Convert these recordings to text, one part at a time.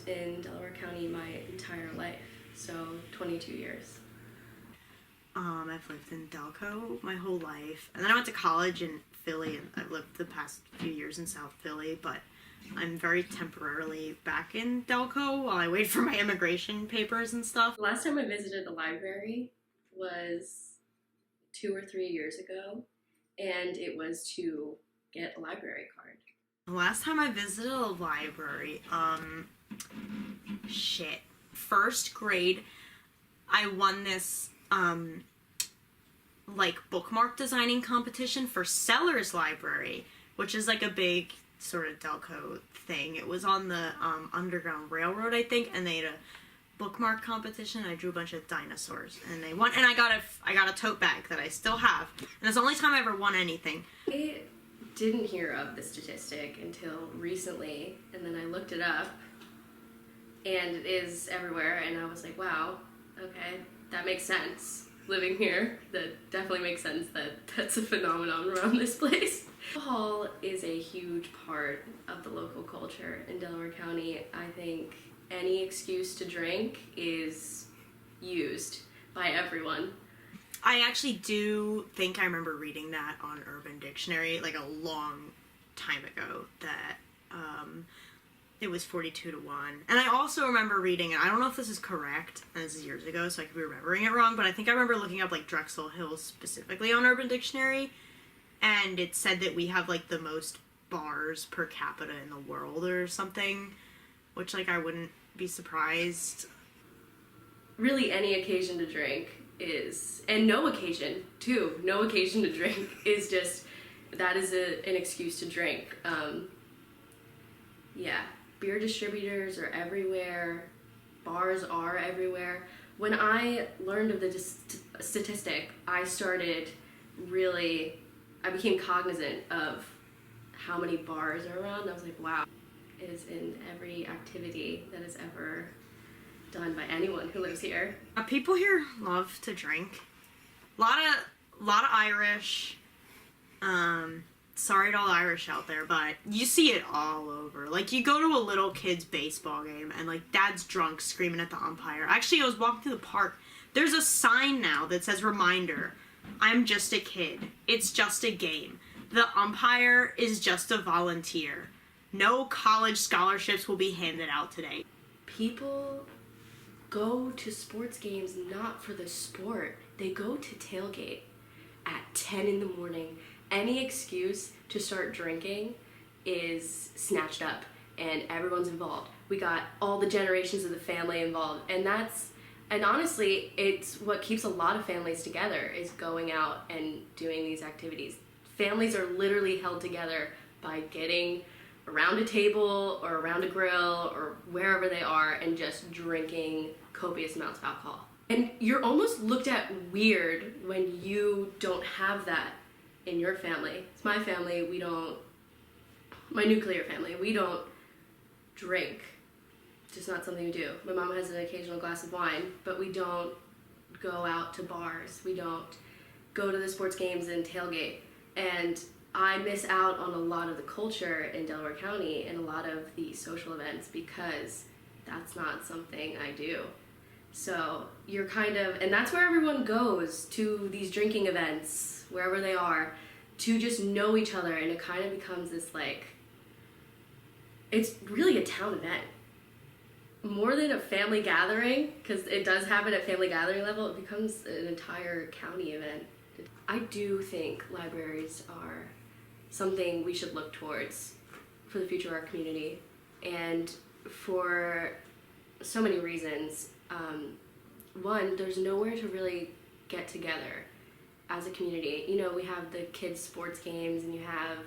lived in Delaware County my entire life, so 22 years. I've lived in Delco my whole life, and then I went to college in Philly, and I've lived the past few years in South Philly, but I'm very temporarily back in Delco while I wait for my immigration papers and stuff. The last time I visited the library was 2 or 3 years ago, and it was to get a library card. The last time I visited a library, first grade, I won this, like, bookmark designing competition for Sellers Library, which is, like, a big sort of Delco thing. It was on the, Underground Railroad, I think, and they had a bookmark competition. I drew a bunch of dinosaurs, and they won, and I got a tote bag that I still have, and it's the only time I ever won anything. I didn't hear of the statistic until recently, and then I looked it up, and it is everywhere, and I was like, wow, okay, that makes sense. Living here, that definitely makes sense that that's a phenomenon around this place. Alcohol is a huge part of the local culture in Delaware County. I think any excuse to drink is used by everyone. I actually do think I remember reading that on Urban Dictionary, like a long time ago, that it was 42 to 1. And I also remember reading, and I don't know if this is correct, and this is years ago, so I could be remembering it wrong, but I think I remember looking up, like, Drexel Hills specifically on Urban Dictionary, and it said that we have, like, the most bars per capita in the world or something, which, like, I wouldn't be surprised. Really, any occasion to drink is, and no occasion, too, no occasion to drink is just, that is an excuse to drink. Yeah. Beer distributors are everywhere. Bars are everywhere. When I learned of the statistic, I became cognizant of how many bars are around. I was like, wow, it is in every activity that is ever done by anyone who lives here. People here love to drink. A lot of Irish. Sorry to all Irish out there, but you see it all over. Like, you go to a little kid's baseball game, and, like, dad's drunk screaming at the umpire. Actually, I was walking through the park. There's a sign now that says, reminder, I'm just a kid. It's just a game. The umpire is just a volunteer. No college scholarships will be handed out today. People go to sports games not for the sport. They go to tailgate at 10 in the morning. Any excuse to start drinking is snatched up, and everyone's involved. We got all the generations of the family involved, and honestly, it's what keeps a lot of families together, is going out and doing these activities. Families are literally held together by getting around a table or around a grill or wherever they are and just drinking copious amounts of alcohol. And you're almost looked at weird when you don't have that in your family. It's my family, my nuclear family, we don't drink. It's just not something we do. My mom has an occasional glass of wine, but we don't go out to bars. We don't go to the sports games and tailgate. And I miss out on a lot of the culture in Delaware County and a lot of the social events because that's not something I do. So you're and that's where everyone goes, to these drinking events, wherever they are, to just know each other, and it kind of becomes this, like, it's really a town event. More than a family gathering, because it does happen at family gathering level, it becomes an entire county event. I do think libraries are something we should look towards for the future of our community, and for so many reasons. One, there's nowhere to really get together as a community. You know, we have the kids' sports games, and you have,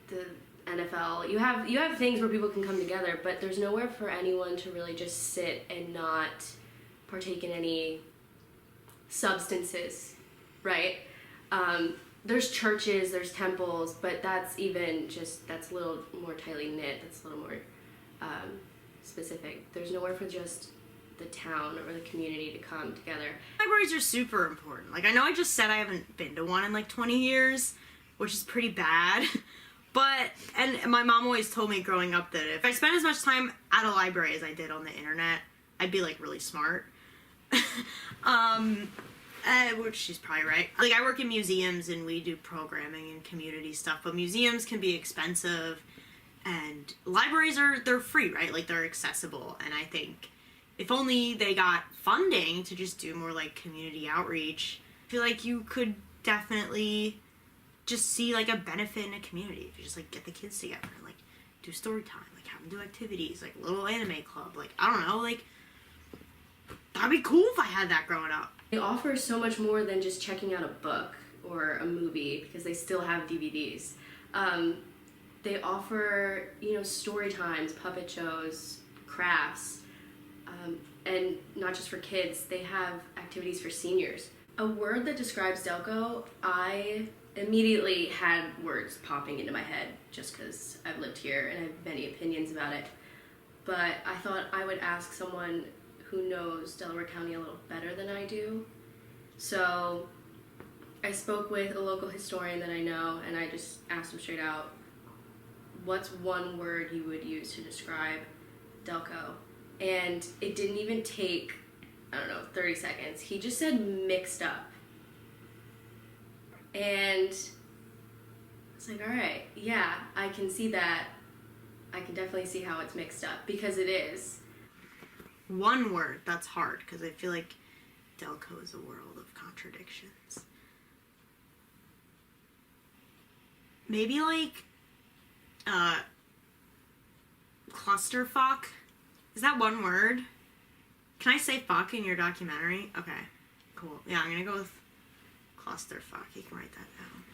the NFL. You have things where people can come together, but there's nowhere for anyone to really just sit and not partake in any substances, right? There's churches, there's temples, but that's a little more tightly knit, that's a little more specific. There's nowhere for just the town or the community to come together. Libraries are super important. Like, I know I just said I haven't been to one in like 20 years, which is pretty bad, But, and my mom always told me growing up that if I spent as much time at a library as I did on the internet, I'd be, like, really smart. Which she's probably right. Like, I work in museums and we do programming and community stuff, but museums can be expensive, and libraries they're free, right? Like, they're accessible, and I think if only they got funding to just do more, like, community outreach, I feel like you could definitely just see, like, a benefit in a community if you just, like, get the kids together and, like, do story time, like, have them do activities, like, little anime club, like, I don't know, like, that'd be cool if I had that growing up. They offer so much more than just checking out a book or a movie, because they still have DVDs. They offer, story times, puppet shows, crafts, and not just for kids, they have activities for seniors. A word that describes Delco, I immediately had words popping into my head just because I've lived here and I have many opinions about it. But I thought I would ask someone who knows Delaware County a little better than I do. So I spoke with a local historian that I know, and I just asked him straight out, what's one word you would use to describe Delco? And it didn't even take, 30 seconds. He just said mixed up. And I was like, all right, yeah, I can see that. I can definitely see how it's mixed up, because it is. One word, that's hard, because I feel like Delco is a world of contradictions. Maybe, like, clusterfuck? Is that one word? Can I say fuck in your documentary? Okay, cool. Yeah, I'm gonna go with clusterfuck. You can write that down.